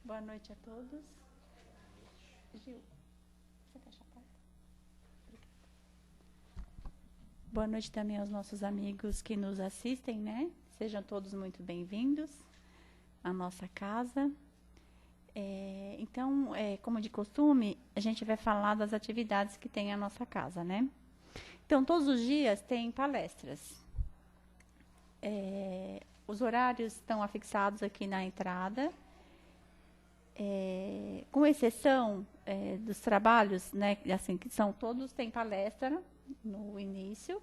Boa noite a todos. Gil, você fecha a porta? Obrigada. Boa noite também aos nossos amigos que nos assistem, né? Sejam todos muito bem-vindos à nossa casa. Então, como de costume, a gente vai falar das atividades que tem a nossa casa, né? Então, todos os dias tem palestras. Os horários estão afixados aqui na entrada. Com exceção dos trabalhos, né, assim, que são todos, tem palestra no início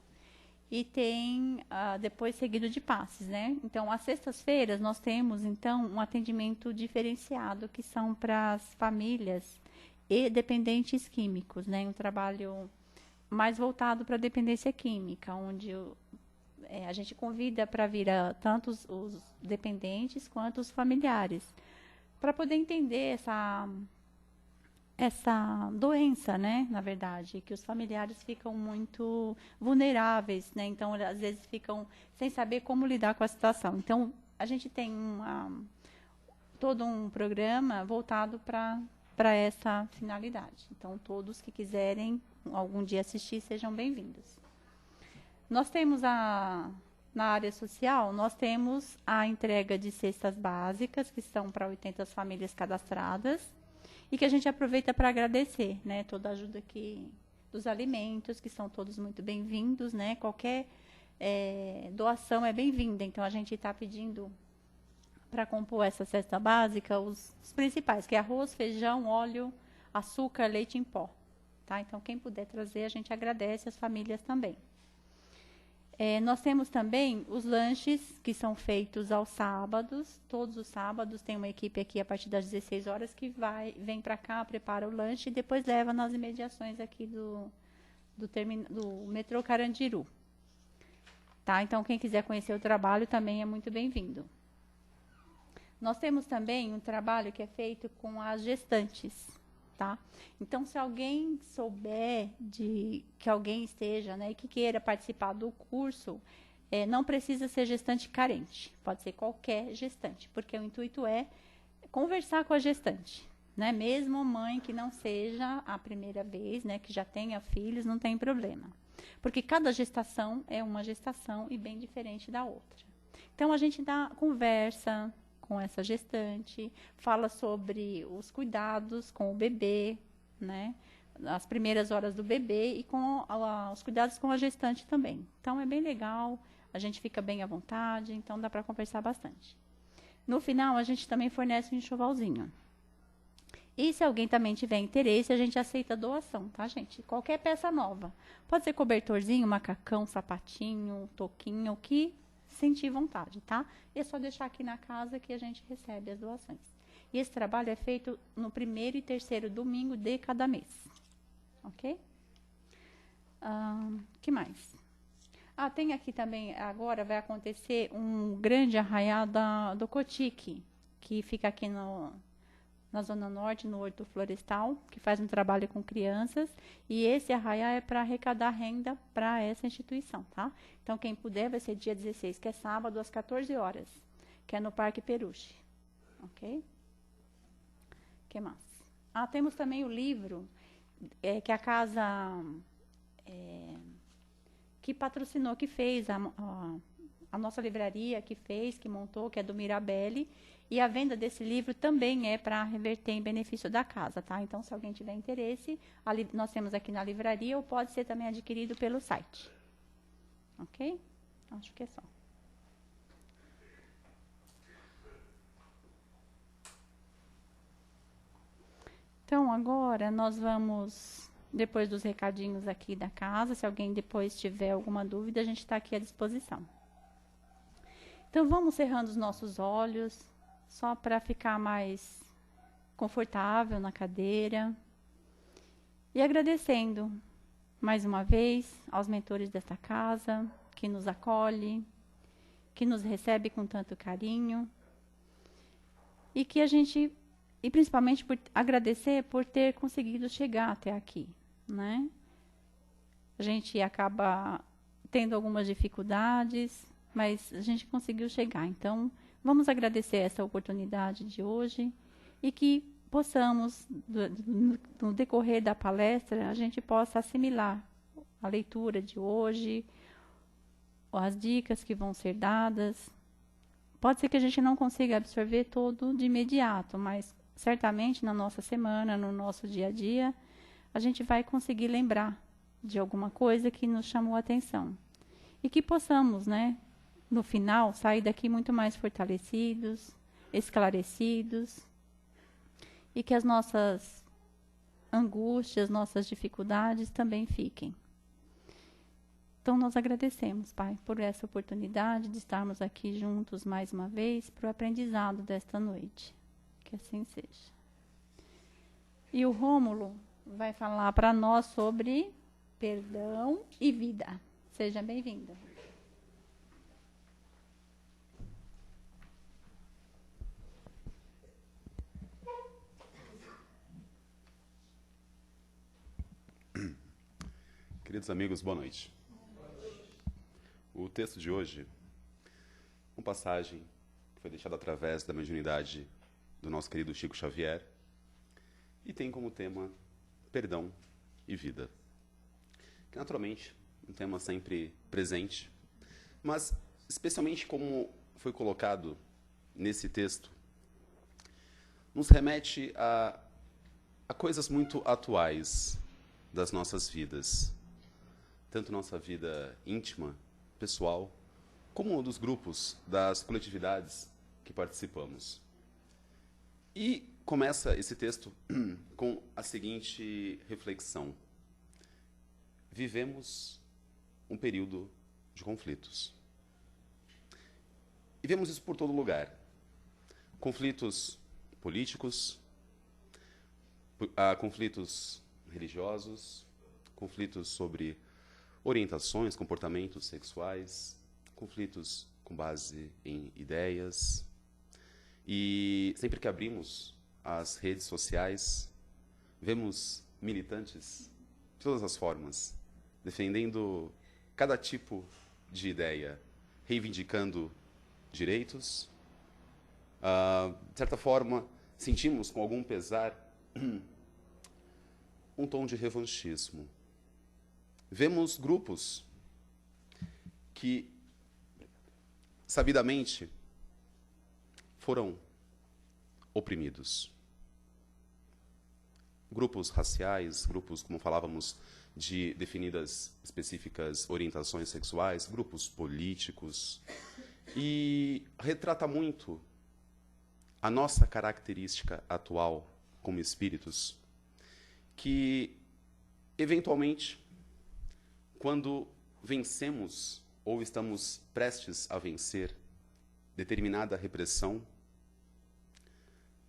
e tem depois seguido de passes, né? Então, às sextas-feiras nós temos, então, um atendimento diferenciado que são para as famílias e dependentes químicos, né? Um trabalho mais voltado para a dependência química, onde a gente convida para vir tanto os dependentes quanto os familiares, para poder entender essa doença, né, na verdade, que os familiares ficam muito vulneráveis, né, então às vezes ficam sem saber como lidar com a situação. Então, a gente tem todo um programa voltado para essa finalidade. Então, todos que quiserem algum dia assistir, sejam bem-vindos. Nós temos na área social, nós temos a entrega de cestas básicas, que são para 80 famílias cadastradas, e que a gente aproveita para agradecer, né, toda a ajuda dos alimentos, que são todos muito bem-vindos, né, qualquer doação é bem-vinda. Então, a gente está pedindo para compor essa cesta básica os principais, que é arroz, feijão, óleo, açúcar, leite em pó. Tá? Então, quem puder trazer, a gente agradece, as famílias também. Nós temos também os lanches que são feitos aos sábados. Todos os sábados tem uma equipe aqui a partir das 16 horas que vem para cá, prepara o lanche e depois leva nas imediações aqui do metrô Carandiru. Tá? Então, quem quiser conhecer o trabalho também é muito bem-vindo. Nós temos também um trabalho que é feito com as gestantes. Tá? Então, se alguém souber que alguém esteja, né, e que queira participar do curso, não precisa ser gestante carente, pode ser qualquer gestante, porque o intuito é conversar com a gestante, né? Mesmo mãe que não seja a primeira vez, né, que já tenha filhos, não tem problema, porque cada gestação é uma gestação e bem diferente da outra. Então, a gente conversa com essa gestante, fala sobre os cuidados com o bebê, né? As primeiras horas do bebê e com os cuidados com a gestante também. Então, é bem legal, a gente fica bem à vontade, então dá para conversar bastante. No final, a gente também fornece um enxovalzinho. E se alguém também tiver interesse, a gente aceita doação, tá, gente? Qualquer peça nova. Pode ser cobertorzinho, macacão, sapatinho, toquinho, o que sentir vontade, tá? E é só deixar aqui na casa que a gente recebe as doações. E esse trabalho é feito no primeiro e terceiro domingo de cada mês. Ok? Que mais? Tem aqui também, agora vai acontecer um grande arraial do Cotique, que fica aqui na Zona Norte, no Horto Florestal, que faz um trabalho com crianças, e esse arraial é para arrecadar renda para essa instituição, tá? Então, quem puder, vai ser dia 16, que é sábado, às 14 horas, que é no Parque Peruche, ok? O que mais? Temos também o livro, que a casa que patrocinou, que fez a nossa livraria, que montou, que é do Mirabelli. E a venda desse livro também é para reverter em benefício da casa, tá? Então, se alguém tiver interesse, nós temos aqui na livraria ou pode ser também adquirido pelo site. Ok? Acho que é só. Então, agora nós vamos, depois dos recadinhos aqui da casa, se alguém depois tiver alguma dúvida, a gente está aqui à disposição. Então, vamos cerrando os nossos olhos, só para ficar mais confortável na cadeira. E agradecendo, mais uma vez, aos mentores desta casa, que nos acolhe, que nos recebe com tanto carinho. E principalmente agradecer por ter conseguido chegar até aqui, né? A gente acaba tendo algumas dificuldades, mas a gente conseguiu chegar. Então, vamos agradecer essa oportunidade de hoje e que possamos, no decorrer da palestra, a gente possa assimilar a leitura de hoje, as dicas que vão ser dadas. Pode ser que a gente não consiga absorver todo de imediato, mas certamente na nossa semana, no nosso dia a dia, a gente vai conseguir lembrar de alguma coisa que nos chamou a atenção. E que possamos, né, no final, sair daqui muito mais fortalecidos, esclarecidos, e que as nossas angústias, nossas dificuldades também fiquem. Então, nós agradecemos, Pai, por essa oportunidade de estarmos aqui juntos mais uma vez para o aprendizado desta noite. Que assim seja. E o Rômulo vai falar para nós sobre perdão e vida. Seja bem-vinda. Queridos amigos, boa noite. O texto de hoje, uma passagem que foi deixada através da mediunidade do nosso querido Chico Xavier, e tem como tema perdão e vida. Que naturalmente, um tema sempre presente, mas especialmente como foi colocado nesse texto, nos remete a coisas muito atuais das nossas vidas, tanto nossa vida íntima, pessoal, como dos grupos, das coletividades que participamos. E começa esse texto com a seguinte reflexão: vivemos um período de conflitos. E vemos isso por todo lugar. Conflitos políticos, conflitos religiosos, conflitos sobre orientações, comportamentos sexuais, conflitos com base em ideias. E sempre que abrimos as redes sociais, vemos militantes de todas as formas, defendendo cada tipo de ideia, reivindicando direitos. De certa forma, sentimos com algum pesar um tom de revanchismo. Vemos grupos que, sabidamente, foram oprimidos. Grupos raciais, grupos, como falávamos, de definidas específicas orientações sexuais, grupos políticos. E retrata muito a nossa característica atual como espíritos, que, eventualmente, quando vencemos ou estamos prestes a vencer determinada repressão,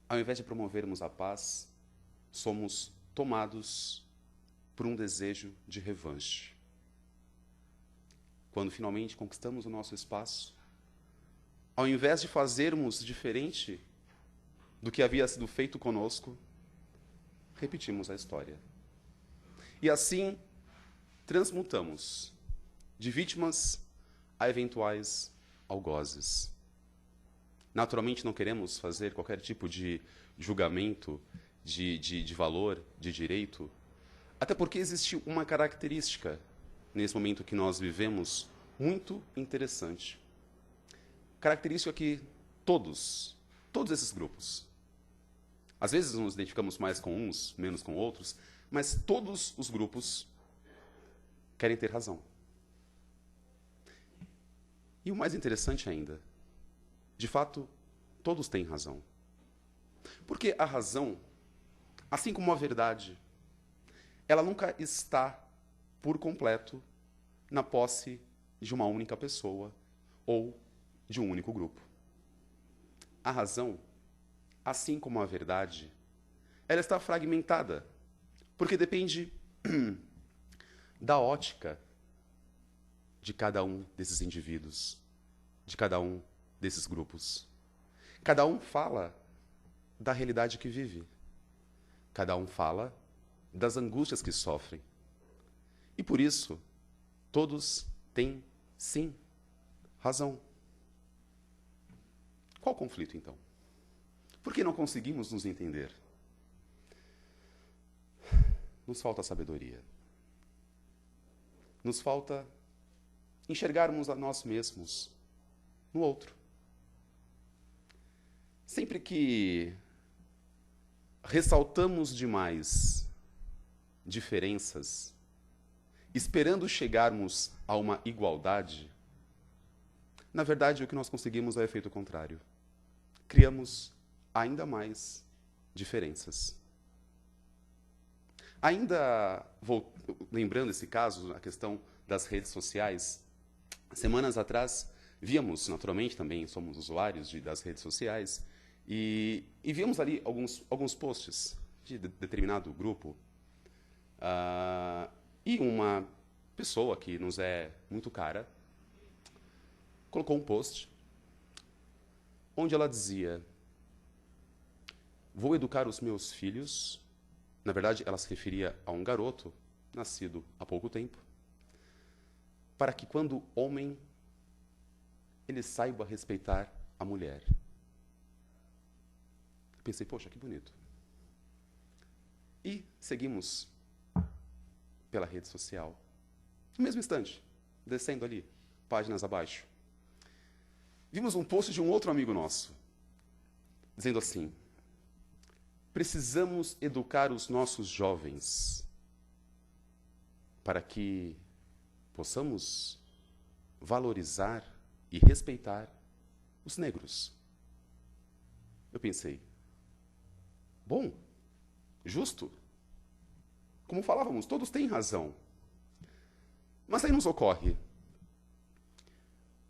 ao invés de promovermos a paz, somos tomados por um desejo de revanche. Quando finalmente conquistamos o nosso espaço, ao invés de fazermos diferente do que havia sido feito conosco, repetimos a história. E assim, transmutamos de vítimas a eventuais algozes. Naturalmente, não queremos fazer qualquer tipo de julgamento de valor, de direito, até porque existe uma característica nesse momento que nós vivemos muito interessante. Característica que todos esses grupos, às vezes nos identificamos mais com uns, menos com outros, mas todos os grupos querem ter razão. E o mais interessante ainda, de fato, todos têm razão. Porque a razão, assim como a verdade, ela nunca está por completo na posse de uma única pessoa ou de um único grupo. A razão, assim como a verdade, ela está fragmentada, porque depende da ótica de cada um desses indivíduos, de cada um desses grupos. Cada um fala da realidade que vive. Cada um fala das angústias que sofrem. E por isso, todos têm, sim, razão. Qual o conflito, então? Porque não conseguimos nos entender. Nos falta sabedoria. Nos falta enxergarmos a nós mesmos no outro. Sempre que ressaltamos demais diferenças, esperando chegarmos a uma igualdade, na verdade o que nós conseguimos é o efeito contrário. Criamos ainda mais diferenças. Ainda lembrando esse caso, a questão das redes sociais, semanas atrás víamos, naturalmente também somos usuários das redes sociais, e víamos ali alguns posts de determinado grupo, e uma pessoa que nos é muito cara colocou um post onde ela dizia: vou educar os meus filhos. Na verdade, ela se referia a um garoto nascido há pouco tempo, para que quando homem ele saiba respeitar a mulher. Pensei, poxa, que bonito. E seguimos pela rede social. No mesmo instante, descendo ali, páginas abaixo, vimos um post de um outro amigo nosso, dizendo assim: precisamos educar os nossos jovens para que possamos valorizar e respeitar os negros. Eu pensei, bom, justo. Como falávamos, todos têm razão. Mas aí nos ocorre,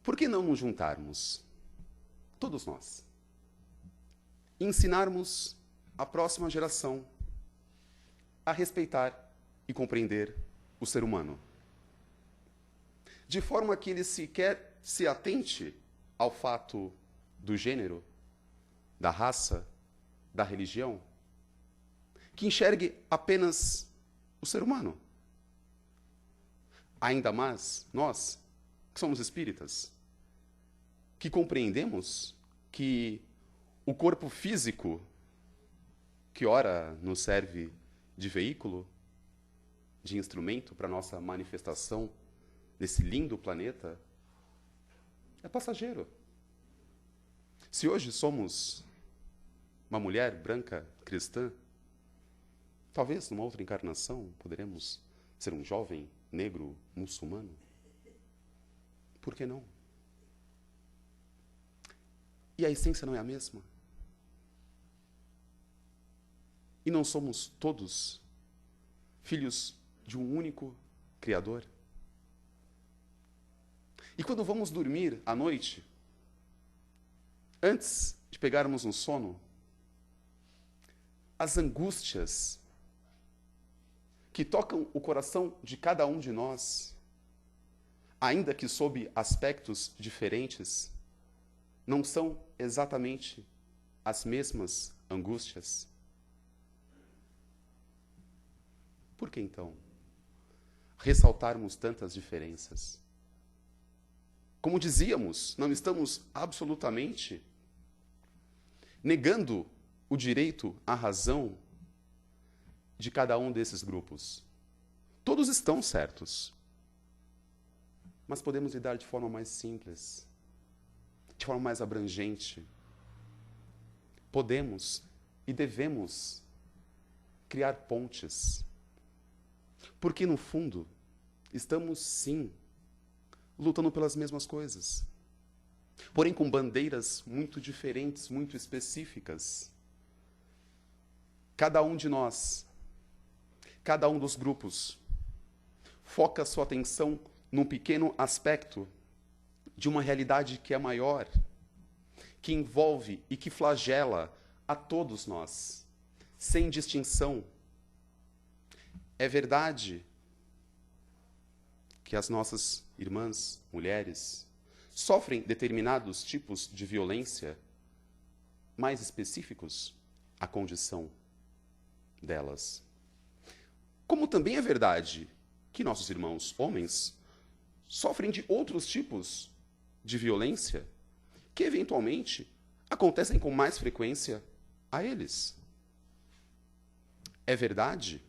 por que não nos juntarmos, todos nós, e ensinarmos a próxima geração a respeitar e compreender o ser humano, de forma que ele sequer se atente ao fato do gênero, da raça, da religião, que enxergue apenas o ser humano. Ainda mais nós, que somos espíritas, que compreendemos que o corpo físico, que ora nos serve de veículo, de instrumento para nossa manifestação nesse lindo planeta, é passageiro. Se hoje somos uma mulher branca cristã, talvez numa outra encarnação poderemos ser um jovem negro muçulmano. Por que não? E a essência não é a mesma? E não somos todos filhos de um único Criador? E quando vamos dormir à noite, antes de pegarmos um sono, as angústias que tocam o coração de cada um de nós, ainda que sob aspectos diferentes, não são exatamente as mesmas angústias? Por que, então, ressaltarmos tantas diferenças? Como dizíamos, não estamos absolutamente negando o direito à razão de cada um desses grupos. Todos estão certos. Mas podemos lidar de forma mais simples, de forma mais abrangente. Podemos e devemos criar pontes. Porque, no fundo, estamos, sim, lutando pelas mesmas coisas. Porém, com bandeiras muito diferentes, muito específicas. Cada um de nós, cada um dos grupos, foca sua atenção num pequeno aspecto de uma realidade que é maior, que envolve e que flagela a todos nós, sem distinção. É verdade que as nossas irmãs, mulheres, sofrem determinados tipos de violência mais específicos à condição delas. Como também é verdade que nossos irmãos homens sofrem de outros tipos de violência que, eventualmente, acontecem com mais frequência a eles. É verdade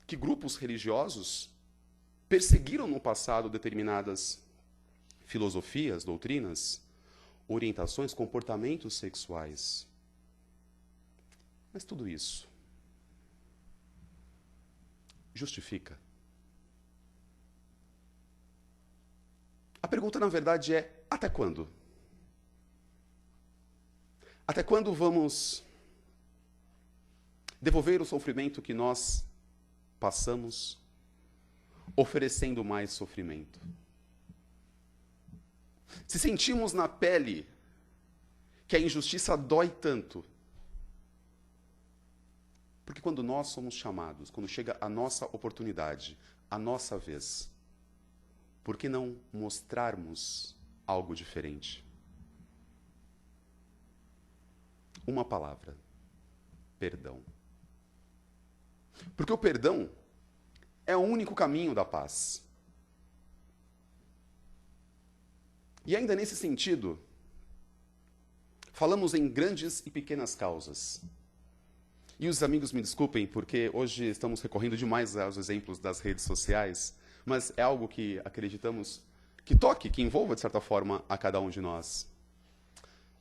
que grupos religiosos perseguiram no passado determinadas filosofias, doutrinas, orientações, comportamentos sexuais. Mas tudo isso justifica? A pergunta, na verdade, é: até quando? Até quando vamos devolver o sofrimento que nós passamos, oferecendo mais sofrimento? Se sentimos na pele que a injustiça dói tanto, porque quando nós somos chamados, quando chega a nossa oportunidade, a nossa vez, por que não mostrarmos algo diferente? Uma palavra: perdão. Porque o perdão é o único caminho da paz. E ainda nesse sentido, falamos em grandes e pequenas causas. E os amigos me desculpem, porque hoje estamos recorrendo demais aos exemplos das redes sociais, mas é algo que acreditamos que toque, que envolva, de certa forma, a cada um de nós.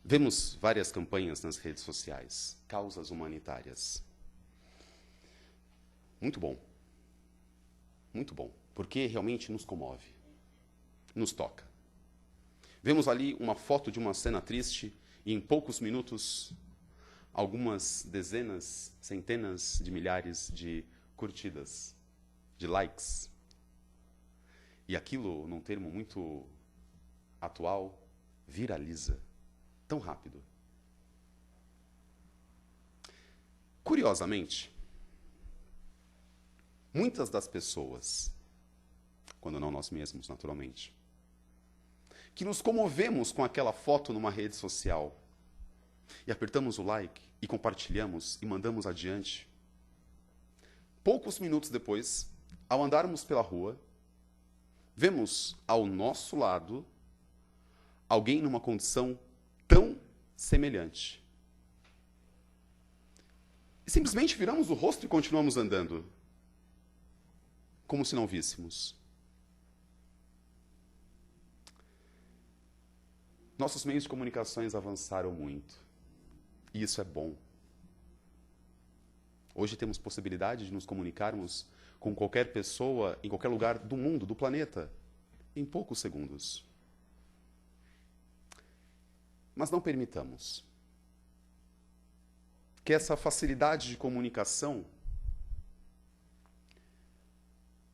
Vemos várias campanhas nas redes sociais, causas humanitárias. Muito bom. Muito bom, porque realmente nos comove, nos toca. Vemos ali uma foto de uma cena triste e em poucos minutos, algumas dezenas, centenas de milhares de curtidas, de likes. E aquilo, num termo muito atual, viraliza tão rápido. Curiosamente, muitas das pessoas, quando não nós mesmos, naturalmente, que nos comovemos com aquela foto numa rede social e apertamos o like e compartilhamos e mandamos adiante, poucos minutos depois, ao andarmos pela rua, vemos ao nosso lado alguém numa condição tão semelhante. E simplesmente viramos o rosto e continuamos andando, como se não víssemos. Nossos meios de comunicações avançaram muito. E isso é bom. Hoje temos possibilidade de nos comunicarmos com qualquer pessoa, em qualquer lugar do mundo, do planeta, em poucos segundos. Mas não permitamos que essa facilidade de comunicação,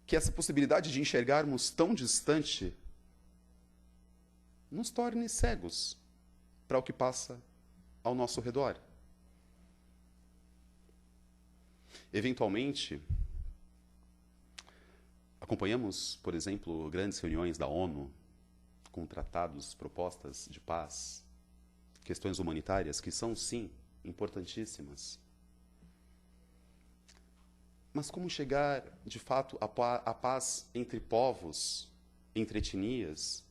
que essa possibilidade de enxergarmos tão distante, nos torne cegos para o que passa ao nosso redor. Eventualmente, acompanhamos, por exemplo, grandes reuniões da ONU com tratados, propostas de paz, questões humanitárias que são, sim, importantíssimas. Mas como chegar, de fato, à paz entre povos, entre etnias,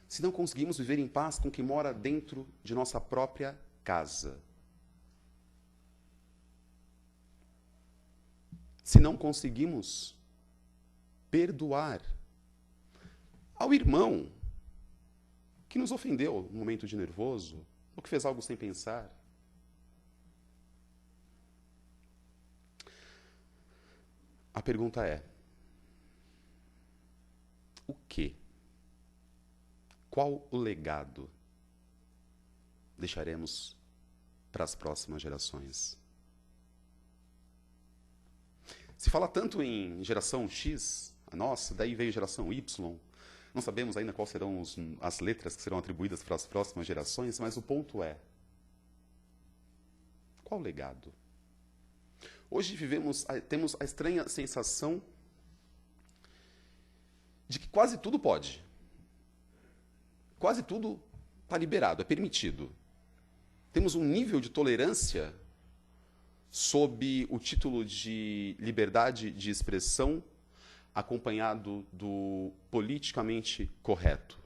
se não conseguimos viver em paz com quem mora dentro de nossa própria casa? Se não conseguimos perdoar ao irmão que nos ofendeu no momento de nervoso, ou que fez algo sem pensar? A pergunta é: o quê? Qual o legado deixaremos para as próximas gerações? Se fala tanto em geração X, a nossa, daí veio geração Y. Não sabemos ainda quais serão as letras que serão atribuídas para as próximas gerações, mas o ponto é: qual o legado? Hoje temos a estranha sensação de que quase tudo pode. Quase tudo está liberado, é permitido. Temos um nível de tolerância sob o título de liberdade de expressão, acompanhado do politicamente correto.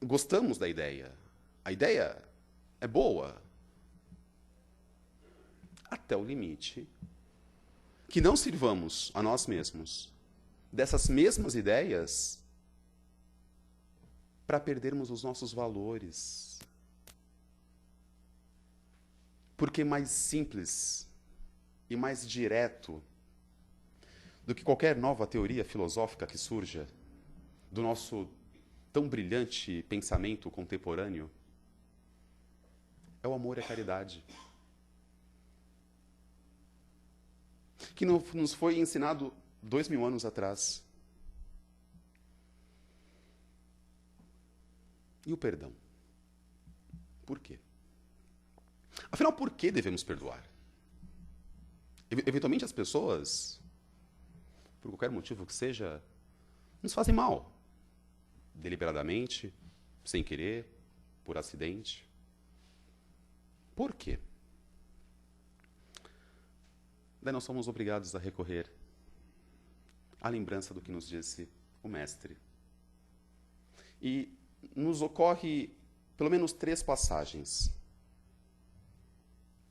Gostamos da ideia, a ideia é boa. Até o limite que não sirvamos a nós mesmos dessas mesmas ideias para perdermos os nossos valores. Porque mais simples e mais direto do que qualquer nova teoria filosófica que surja do nosso tão brilhante pensamento contemporâneo é o amor e a caridade. Que nos foi ensinado 2000 anos atrás. E o perdão? Por quê? Afinal, por que devemos perdoar? Eventualmente as pessoas, por qualquer motivo que seja, nos fazem mal. Deliberadamente, sem querer, por acidente. Por quê? Daí nós somos obrigados a recorrer à lembrança do que nos disse o Mestre. E nos ocorre pelo menos 3 passagens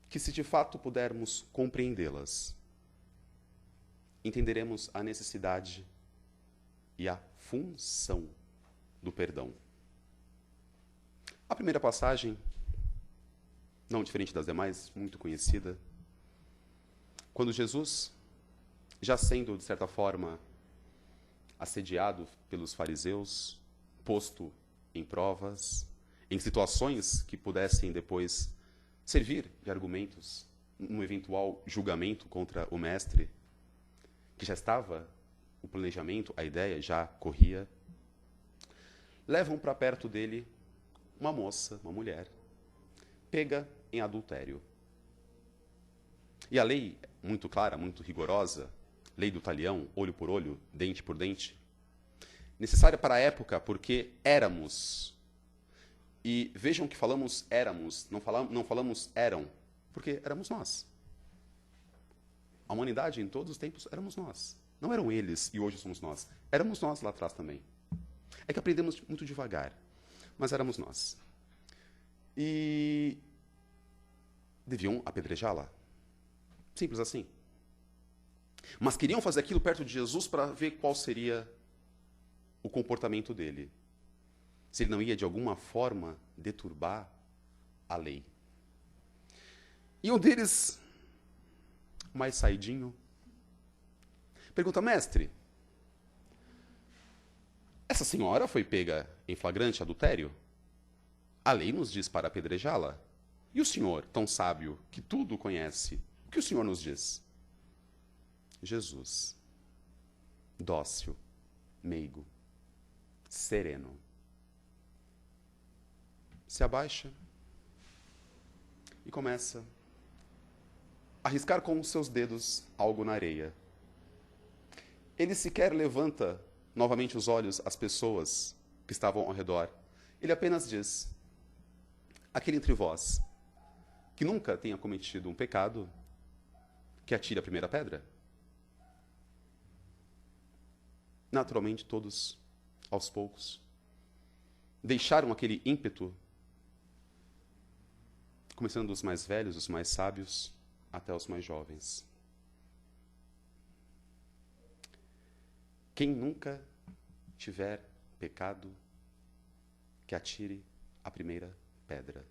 que, se de fato pudermos compreendê-las, entenderemos a necessidade e a função do perdão. A primeira passagem, não diferente das demais, muito conhecida, quando Jesus, já sendo, de certa forma, assediado pelos fariseus, posto em provas, em situações que pudessem depois servir de argumentos num eventual julgamento contra o Mestre, que já estava, o planejamento, a ideia já corria, levam para perto dele uma moça, uma mulher, pega em adultério. E a lei, muito clara, muito rigorosa, lei do talião, olho por olho, dente por dente, necessária para a época, porque éramos. E vejam que falamos éramos, não falamos eram, porque éramos nós. A humanidade, em todos os tempos, éramos nós. Não eram eles e hoje somos nós. Éramos nós lá atrás também. É que aprendemos muito devagar, mas éramos nós. E deviam apedrejá-la. Simples assim. Mas queriam fazer aquilo perto de Jesus para ver qual seria o comportamento dele. Se ele não ia, de alguma forma, deturbar a lei. E um deles, mais saidinho, pergunta: mestre, essa senhora foi pega em flagrante adultério? A lei nos diz para apedrejá-la. E o senhor, tão sábio, que tudo conhece, o que o senhor nos diz? Jesus, dócil, meigo, sereno, se abaixa e começa a riscar com os seus dedos algo na areia. Ele sequer levanta novamente os olhos às pessoas que estavam ao redor. Ele apenas diz: aquele entre vós que nunca tenha cometido um pecado, que atire a primeira pedra. Naturalmente, todos, aos poucos, deixaram aquele ímpeto, começando dos mais velhos, os mais sábios, até os mais jovens. Quem nunca tiver pecado, que atire a primeira pedra.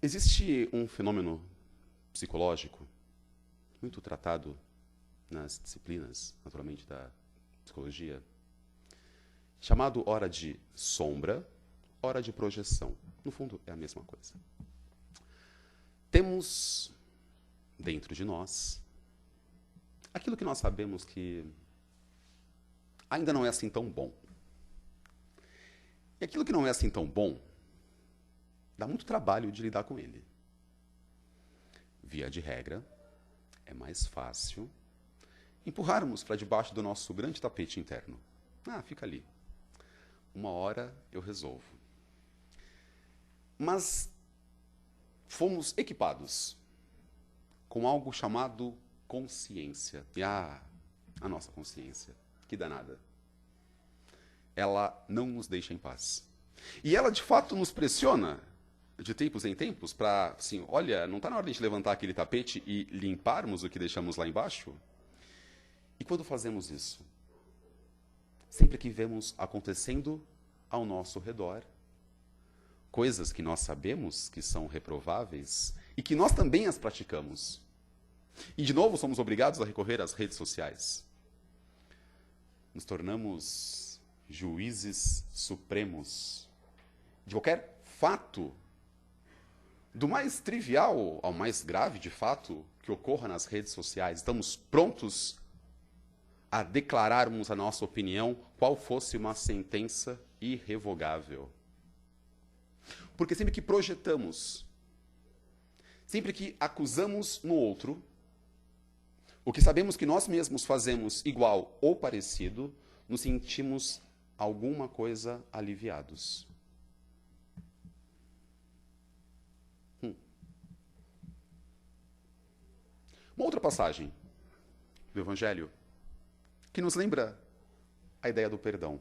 Existe um fenômeno psicológico muito tratado nas disciplinas, naturalmente, da psicologia, chamado hora de sombra, hora de projeção. No fundo, é a mesma coisa. Temos dentro de nós aquilo que nós sabemos que ainda não é assim tão bom. E aquilo que não é assim tão bom, dá muito trabalho de lidar com ele. Via de regra, é mais fácil empurrarmos para debaixo do nosso grande tapete interno. Ah, fica ali. Uma hora eu resolvo. Mas fomos equipados com algo chamado consciência. E a nossa consciência, que danada. ela não nos deixa em paz. E ela, de fato, nos pressiona de tempos em tempos para, assim, olha, não está na hora de a gente levantar aquele tapete e limparmos o que deixamos lá embaixo? E quando fazemos isso? Sempre que vemos acontecendo ao nosso redor coisas que nós sabemos que são reprováveis e que nós também as praticamos. E, de novo, somos obrigados a recorrer às redes sociais. Nos tornamos juízes supremos de qualquer fato, do mais trivial ao mais grave, de fato, que ocorra nas redes sociais. Estamos prontos a declararmos a nossa opinião, qual fosse uma sentença irrevogável. Porque sempre que projetamos, sempre que acusamos no outro, o que sabemos que nós mesmos fazemos igual ou parecido, nos sentimos alguma coisa aliviados. Uma outra passagem do Evangelho que nos lembra a ideia do perdão.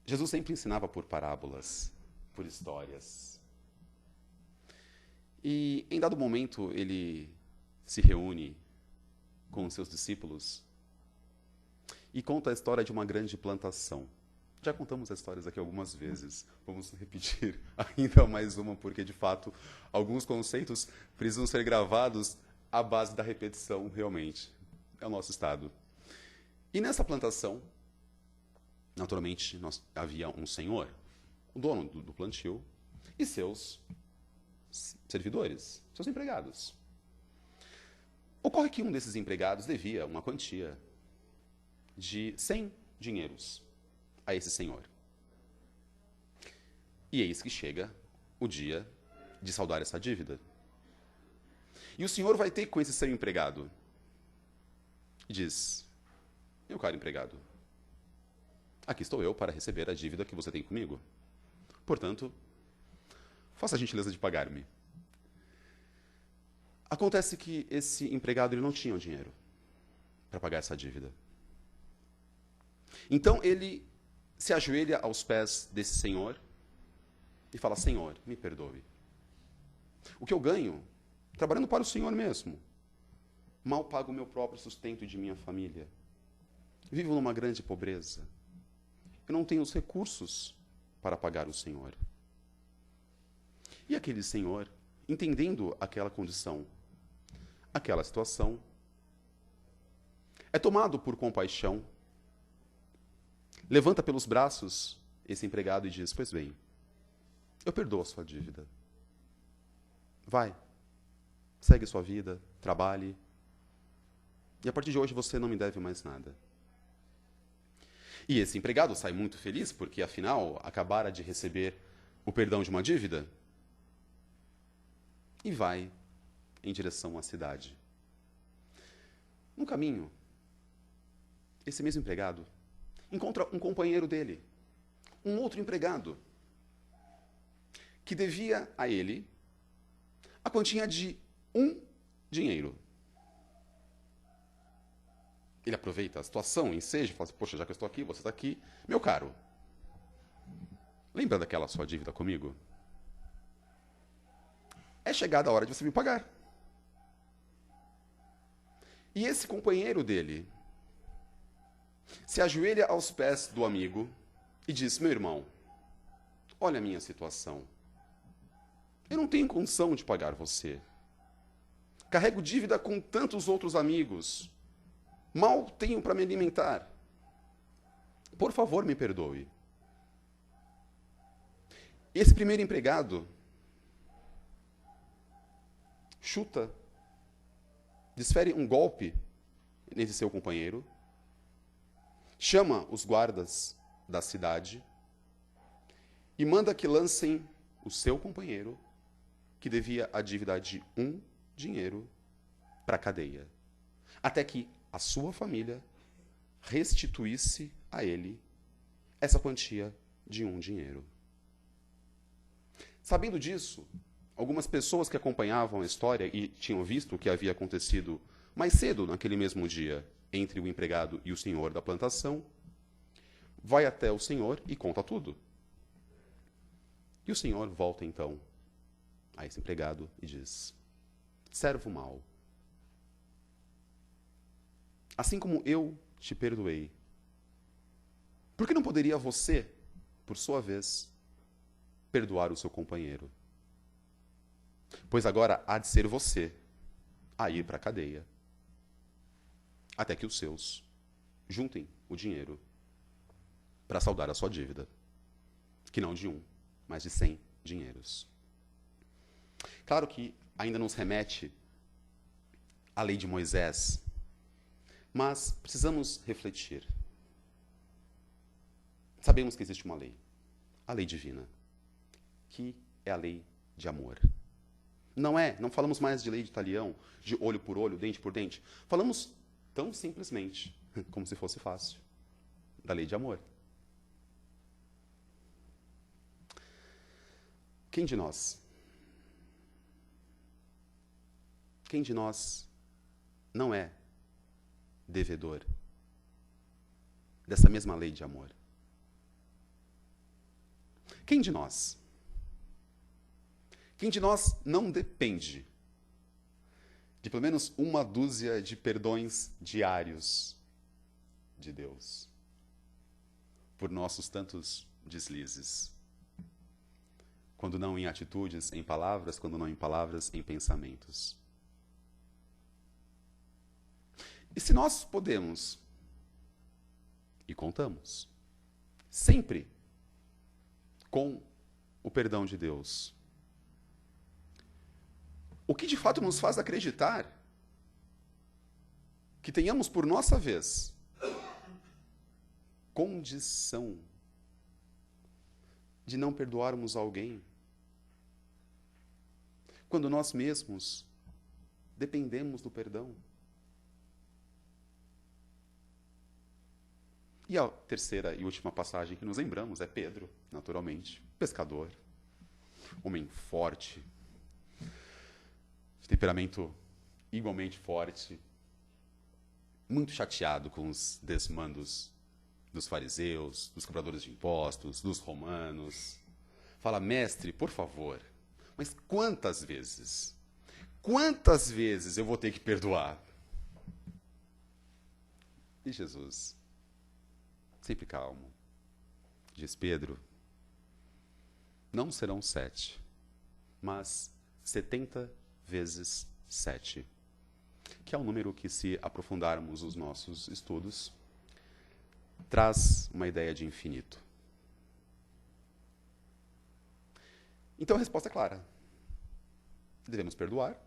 Jesus sempre ensinava por parábolas, por histórias. E, em dado momento, ele se reúne com os seus discípulos e conta a história de uma grande plantação. Já contamos as histórias aqui algumas vezes. Vamos repetir ainda mais uma, porque, de fato, alguns conceitos precisam ser gravados à base da repetição, realmente. É o nosso estado. E nessa plantação, naturalmente, havia um senhor, o dono do plantio, e seus servidores, seus empregados. Ocorre que um desses empregados devia uma quantia de 100 dinheiros a esse senhor. E eis que chega o dia de saldar essa dívida. E o senhor vai ter com esse seu empregado. E diz: meu caro empregado, aqui estou eu para receber a dívida que você tem comigo. Portanto, faça a gentileza de pagar-me. Acontece que esse empregado ele não tinha o dinheiro para pagar essa dívida. Então ele se ajoelha aos pés desse senhor e fala: Senhor, me perdoe. O que eu ganho trabalhando para o Senhor mesmo, mal pago o meu próprio sustento e de minha família. Vivo numa grande pobreza. Eu não tenho os recursos para pagar o Senhor. E aquele senhor, entendendo aquela condição, aquela situação, é tomado por compaixão, levanta pelos braços esse empregado e diz: pois bem, eu perdoo a sua dívida. Vai, segue sua vida, trabalhe, e a partir de hoje você não me deve mais nada. E esse empregado sai muito feliz, porque afinal acabara de receber o perdão de uma dívida, e vai em direção à cidade. No caminho, esse mesmo empregado encontra um companheiro dele, um outro empregado, que devia a ele a quantia de 1 dinheiro. Ele aproveita a situação, enseja, fala assim: poxa, já que eu estou aqui, você está aqui. Meu caro, lembra daquela sua dívida comigo? É chegada a hora de você me pagar. E esse companheiro dele se ajoelha aos pés do amigo e diz: meu irmão, olha a minha situação. Eu não tenho condição de pagar você. Carrego dívida com tantos outros amigos. Mal tenho para me alimentar. Por favor, me perdoe. Esse primeiro empregado chuta, desfere um golpe nesse seu companheiro, chama os guardas da cidade e manda que lancem o seu companheiro, que devia a dívida de 1 dinheiro, para a cadeia, até que a sua família restituísse a ele essa quantia de 1 dinheiro. Sabendo disso, algumas pessoas que acompanhavam a história e tinham visto o que havia acontecido mais cedo naquele mesmo dia entre o empregado e o senhor da plantação, vai até o senhor e conta tudo. E o senhor volta, então, a esse empregado e diz: servo mau, assim como eu te perdoei, por que não poderia você, por sua vez, perdoar o seu companheiro? Pois agora há de ser você a ir para a cadeia, até que os seus juntem o dinheiro para saldar a sua dívida, que não de 1, mas de 100 dinheiros. Claro que ainda nos remete à lei de Moisés, mas precisamos refletir. Sabemos que existe uma lei, a lei divina, que é a lei de amor. Não falamos mais de lei de talião, de olho por olho, dente por dente. Falamos tão simplesmente, como se fosse fácil, da lei de amor. Quem de nós não é devedor dessa mesma lei de amor? Quem de nós não depende de pelo menos 1 dúzia de perdões diários de Deus por nossos tantos deslizes? Quando não em atitudes, em palavras, quando não em palavras, em pensamentos. E se nós podemos, e contamos, sempre com o perdão de Deus, o que de fato nos faz acreditar que tenhamos por nossa vez condição de não perdoarmos alguém, quando nós mesmos dependemos do perdão? E a terceira e última passagem que nos lembramos é Pedro, naturalmente, pescador, homem forte, de temperamento igualmente forte, muito chateado com os desmandos dos fariseus, dos cobradores de impostos, dos romanos. Fala: mestre, por favor, mas quantas vezes eu vou ter que perdoar? E Jesus, sempre calmo, diz: Pedro, não serão 7, mas 70 vezes 7, que é um número que, se aprofundarmos os nossos estudos, traz uma ideia de infinito. Então a resposta é clara. Devemos perdoar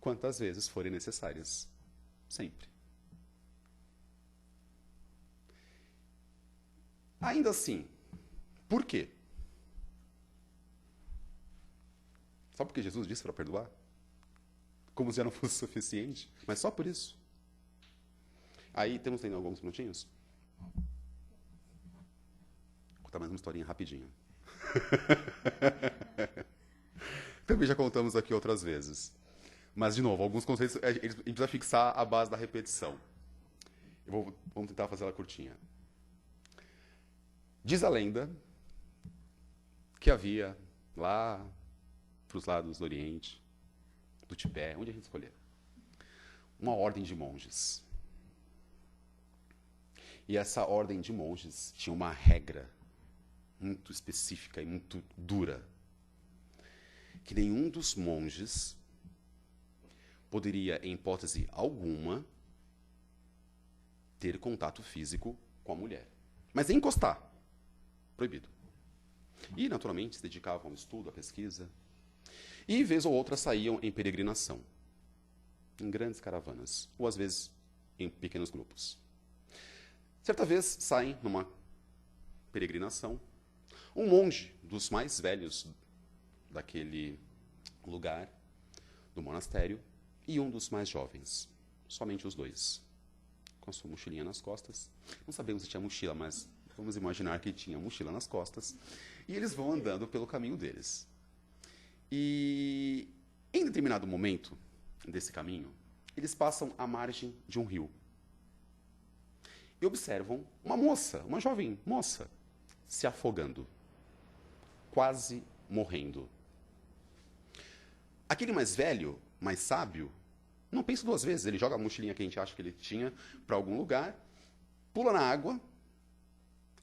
quantas vezes forem necessárias. Sempre. Ainda assim, por quê? Só porque Jesus disse para perdoar? Como se já não fosse suficiente? Mas só por isso? Aí, temos ainda alguns minutinhos? Vou contar mais uma historinha rapidinho. Também já contamos aqui outras vezes. Mas, de novo, alguns conceitos a gente precisa fixar a base da repetição. Vamos tentar fazer ela curtinha. Diz a lenda que havia lá para os lados do Oriente, do Tibete, onde a gente escolher, uma ordem de monges. E essa ordem de monges tinha uma regra muito específica e muito dura, que nenhum dos monges poderia, em hipótese alguma, ter contato físico com a mulher. Mas nem encostar. Proibido. E, naturalmente, se dedicavam ao estudo, à pesquisa. E, vez ou outra, saíam em peregrinação. Em grandes caravanas. Ou, às vezes, em pequenos grupos. Certa vez, saem numa peregrinação um monge dos mais velhos daquele lugar, do monastério, e um dos mais jovens. Somente os dois. Com a sua mochilinha nas costas. Não sabemos se tinha mochila, mas vamos imaginar que tinha mochila nas costas. E eles vão andando pelo caminho deles. E, em determinado momento desse caminho, eles passam à margem de um rio. e observam uma moça, uma jovem moça, se afogando, quase morrendo. Aquele mais velho, mais sábio, não pensa duas vezes. Ele joga a mochilinha que a gente acha que ele tinha para algum lugar, pula na água,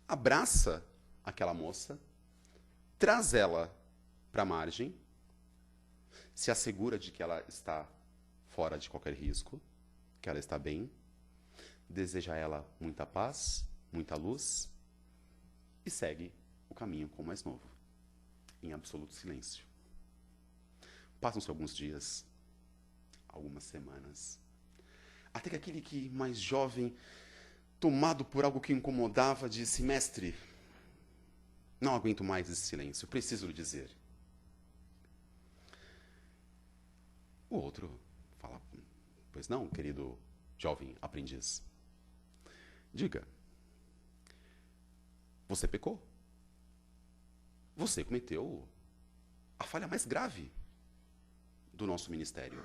abraça aquela moça, traz ela para a margem, se assegura de que ela está fora de qualquer risco, que ela está bem, deseja a ela muita paz, muita luz e segue o caminho com o mais novo, em absoluto silêncio. Passam-se alguns dias, algumas semanas, até que aquele que mais jovem, tomado por algo que incomodava, disse: mestre, não aguento mais esse silêncio, preciso lhe dizer. O outro fala: pois não, querido jovem aprendiz. Diga, você pecou. Você cometeu a falha mais grave do nosso ministério.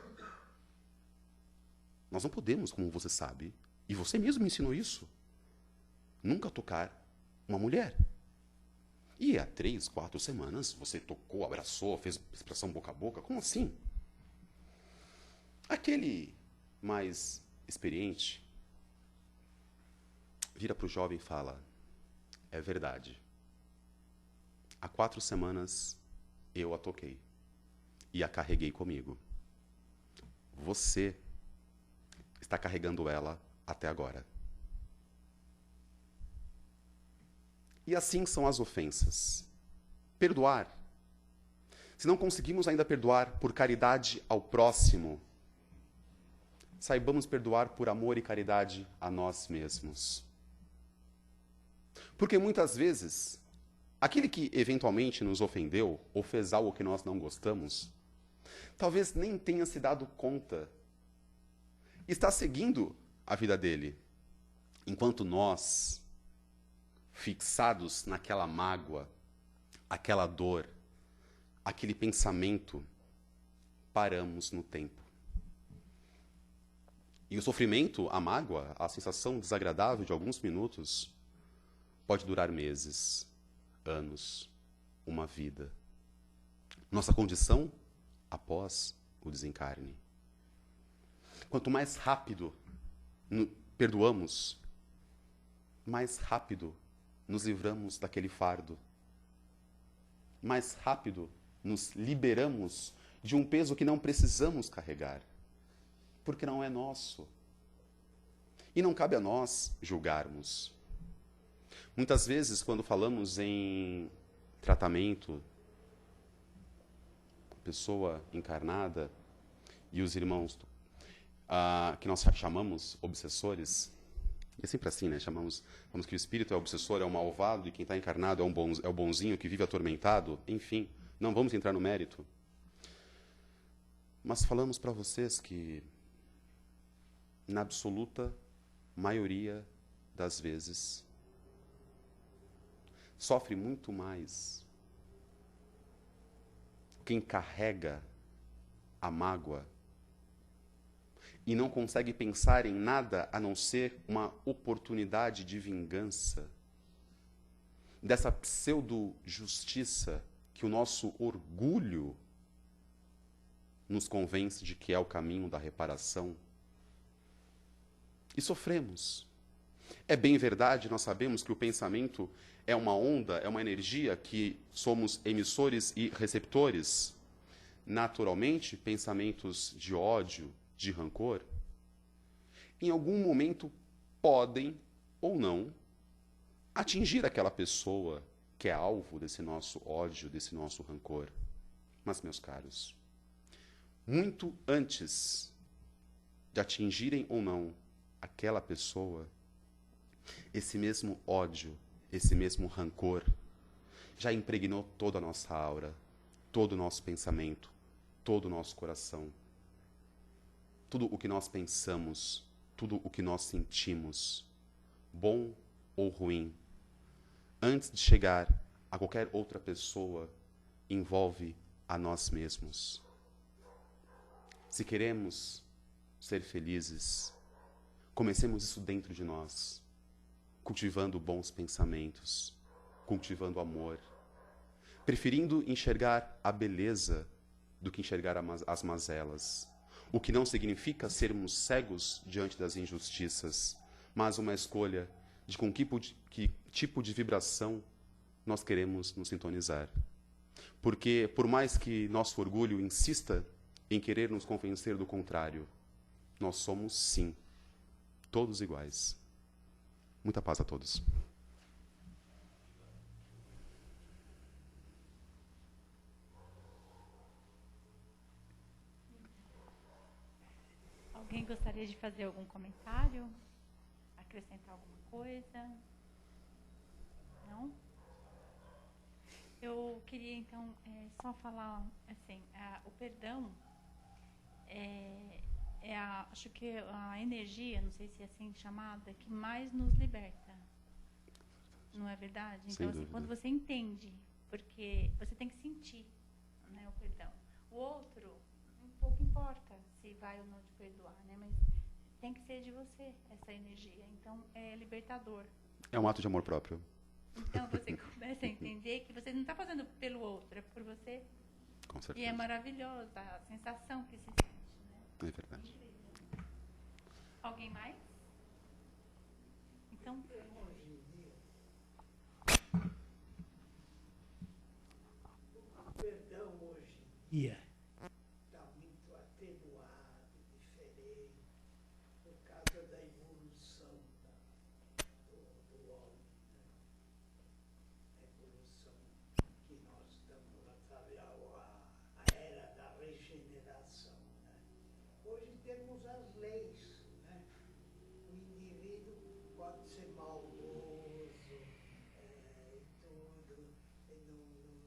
Nós não podemos, como você sabe, e você mesmo me ensinou isso, nunca tocar uma mulher. E há 3, 4 semanas você tocou, abraçou, fez expressão boca a boca. Como assim? Aquele mais experiente vira para o jovem e fala: é verdade. Há 4 semanas eu a toquei e a carreguei comigo. Você está carregando ela até agora. E assim são as ofensas. Perdoar. Se não conseguimos ainda perdoar por caridade ao próximo, saibamos perdoar por amor e caridade a nós mesmos. Porque muitas vezes, aquele que eventualmente nos ofendeu ou fez algo que nós não gostamos, talvez nem tenha se dado conta. Está seguindo a vida dele. Enquanto nós, fixados naquela mágoa, aquela dor, aquele pensamento, paramos no tempo. E o sofrimento, a mágoa, a sensação desagradável de alguns minutos, pode durar meses, anos, uma vida. Nossa condição após o desencarne. Quanto mais rápido perdoamos, mais rápido nos livramos daquele fardo. Mais rápido nos liberamos de um peso que não precisamos carregar, porque não é nosso. E não cabe a nós julgarmos. Muitas vezes, quando falamos em tratamento, pessoa encarnada e os irmãos que nós chamamos obsessores, é sempre assim, né? Chamamos que o espírito é obsessor, é o malvado, e quem está encarnado é o bonzinho que vive atormentado. Enfim, não vamos entrar no mérito. Mas falamos para vocês que, na absoluta maioria das vezes, sofre muito mais quem carrega a mágoa e não consegue pensar em nada a não ser uma oportunidade de vingança, dessa pseudo-justiça que o nosso orgulho nos convence de que é o caminho da reparação. E sofremos. É bem verdade, nós sabemos que o pensamento é uma onda, é uma energia que somos emissores e receptores. Naturalmente, pensamentos de ódio, de rancor, em algum momento podem ou não atingir aquela pessoa que é alvo desse nosso ódio, desse nosso rancor. Mas, meus caros, muito antes de atingirem ou não aquela pessoa, esse mesmo ódio, esse mesmo rancor já impregnou toda a nossa aura, todo o nosso pensamento, todo o nosso coração. Tudo o que nós pensamos, tudo o que nós sentimos, bom ou ruim, antes de chegar a qualquer outra pessoa, envolve a nós mesmos. Se queremos ser felizes, comecemos isso dentro de nós. cultivando bons pensamentos, cultivando amor, preferindo enxergar a beleza do que enxergar as mazelas. O que não significa sermos cegos diante das injustiças, mas uma escolha de com que tipo de vibração nós queremos nos sintonizar. Porque, por mais que nosso orgulho insista em querer nos convencer do contrário, nós somos, sim, todos iguais. Muita paz a todos. Alguém gostaria de fazer algum comentário? Acrescentar alguma coisa? Não? Eu queria, então, só falar, assim, o perdão acho que a energia, não sei se é assim chamada, que mais nos liberta. Não é verdade? Então, assim, quando você entende, porque você tem que sentir, né, o perdão. O outro, um pouco importa se vai ou não te perdoar, né? Mas tem que ser de você essa energia. Então, é libertador. É um ato de amor próprio. Então, você começa a entender que você não está fazendo pelo outro, é por você. Com certeza. E é maravilhosa a sensação que se sente, né? É verdade. Incrível. Alguém mais? Então... O perdão hoje em dia está muito atenuado, diferente, por causa da evolução do homem, né? A evolução que nós estamos a era da regeneração, né? Hoje temos as leis, né? O indivíduo pode ser maldoso, e tudo, e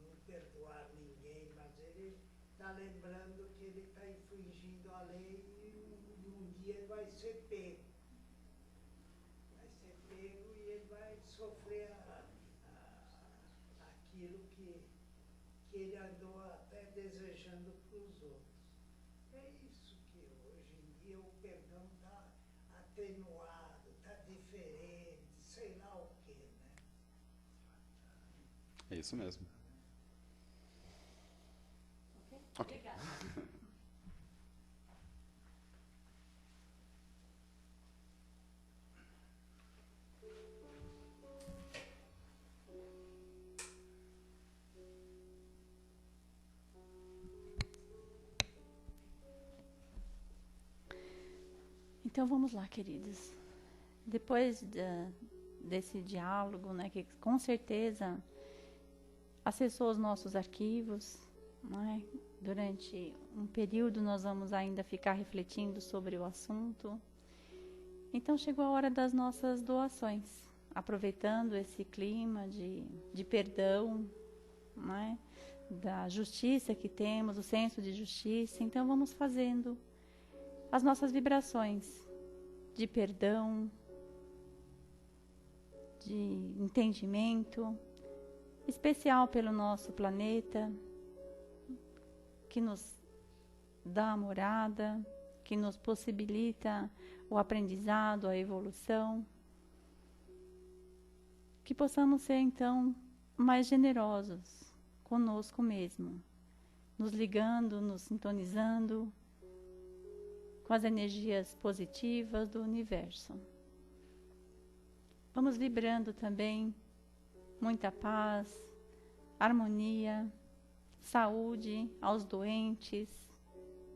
não perdoar ninguém, mas ele está lembrando que ele está infringindo a lei e um dia ele vai ser pego. Vai ser pego e ele vai sofrer aquilo que ele andou até desejando para os outros. É isso que hoje em dia o perdão está atenuado, está diferente, sei lá o quê, né? É isso mesmo. Ok. Obrigada. Então vamos lá, queridos. Depois desse diálogo, né, que com certeza acessou os nossos arquivos, né? Durante um período nós vamos ainda ficar refletindo sobre o assunto. Então chegou a hora das nossas doações, aproveitando esse clima de perdão, né? Da justiça que temos, o senso de justiça. Então vamos fazendo as nossas vibrações de perdão, de entendimento, especial pelo nosso planeta, que nos dá a morada, que nos possibilita o aprendizado, a evolução. Que possamos ser, então, mais generosos conosco mesmo, nos ligando, nos sintonizando com as energias positivas do universo. Vamos vibrando também muita paz, harmonia, saúde aos doentes,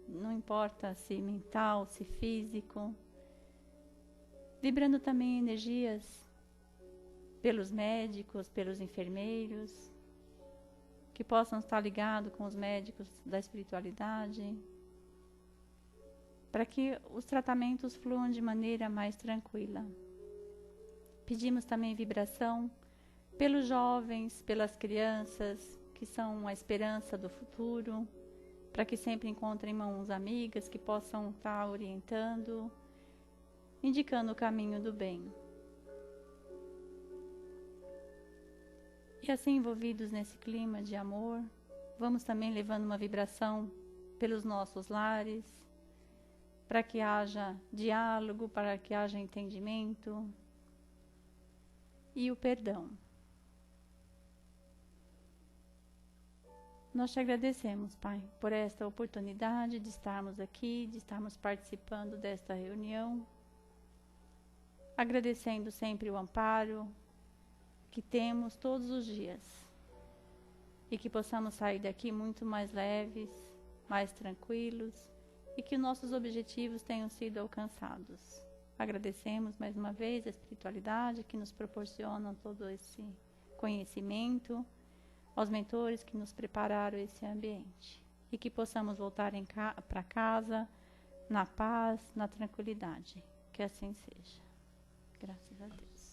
não importa se mental, se físico. Vibrando também energias pelos médicos, pelos enfermeiros, que possam estar ligados com os médicos da espiritualidade, para que os tratamentos fluam de maneira mais tranquila. Pedimos também vibração pelos jovens, pelas crianças, que são a esperança do futuro, para que sempre encontrem mãos amigas que possam estar orientando, indicando o caminho do bem. E assim, envolvidos nesse clima de amor, vamos também levando uma vibração pelos nossos lares, para que haja diálogo, para que haja entendimento, e o perdão. Nós te agradecemos, Pai, por esta oportunidade de estarmos aqui, de estarmos participando desta reunião, agradecendo sempre o amparo que temos todos os dias e que possamos sair daqui muito mais leves, mais tranquilos e que nossos objetivos tenham sido alcançados. Agradecemos mais uma vez a espiritualidade que nos proporciona todo esse conhecimento, aos mentores que nos prepararam esse ambiente e que possamos voltar para casa na paz, na tranquilidade. Que assim seja. Graças a Deus.